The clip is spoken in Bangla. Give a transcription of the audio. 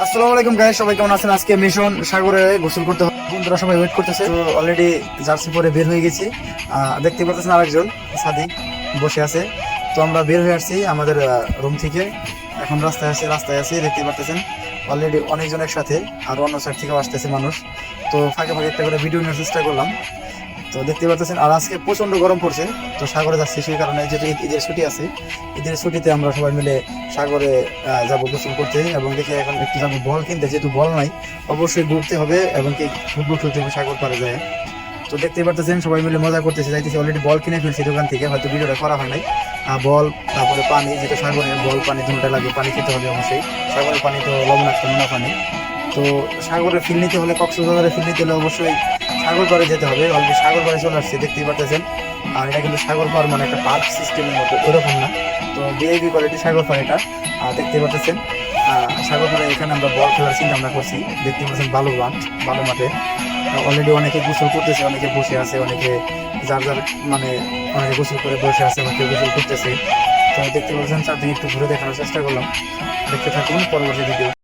আসসালামু আলাইকুম গাইস, সবাই কেমন আছেন? আজকে মিশন সাগরে গোসল করতে হবে, বন্ধুরা সবাই ওয়েট করতেছে। তো অলরেডি জার্সি পরে বের হয়ে গেছি। দেখতে পাচ্ছেন আরেকজন সাদিক বসে আছে। তো আমরা বের হয়ে আসছি আমাদের রুম থেকে, এখন রাস্তায় আছি দেখতে পাচ্ছেন। অলরেডি অনেকজন একসাথে, আর অন্য সাইড থেকেও আসতেছে মানুষ। তো ফাঁকে ফাঁকে একটা করে ভিডিও নেওয়ার চেষ্টা করলাম। তো দেখতে পাচ্ছেন, আর আজকে প্রচন্ড গরম পড়ছে। তো সাগরে যাচ্ছি সেই কারণে, যেহেতু ঈদের ছুটি আছে, ঈদের ছুটিতে আমরা সবাই মিলে সাগরে যাবো গোসল করতে। এবং দেখে এখন একটু যাবো বল কিনতে, যেহেতু বল নাই অবশ্যই ঘুরতে হবে এবং কি ফুটবল খেলতে হবে সাগর পাড়ে যায়। তো দেখতে পাচ্ছেন সবাই মিলে মজা করতেছে, যাইতেছি। অলরেডি বল কিনে ফেলছি দোকান থেকে, হয়তো ভিডিওটা করা হয় নাই। বল, তারপরে পানি, যেটা সাগরের বল পানি দুটোটা লাগবে, পানি খেতে হবে অবশ্যই। সাগরের পানি তো লবণাক্ত নোনা পানি। তো সাগরে ফিল নিতে হলে, কক্সবাজারে ফিল নিতে হলে অবশ্যই সাগর পাড়ে যেতে হবে। অলরেডি সাগর পাড়ে চলে আসছে দেখতেই পাচ্ছেন। আর এটা কিন্তু সাগর পাড় মানে একটা পার্ক সিস্টেমের মতো, ওরকম না। তো ভিআইপি কোয়ালিটি সাগর পাড় এটা, দেখতে পাচ্ছেন। সাগর পাড়ে এখানে আমরা বল খেলার চিন্তা ভাবনা করছি। দেখতে পাচ্ছেন বালু মাঠে অলরেডি অনেকে গোসল করতেছে, অনেকে বসে আছে, অনেকে যার যার মানে অনেকে গোসল করে বসে আছে, অনেকে গোসল করতেছে। তো দেখতে পাচ্ছেন, চারদিকে একটু ঘুরে দেখানোর চেষ্টা করলাম। দেখতে থাকুন পরবর্তী ভিডিও।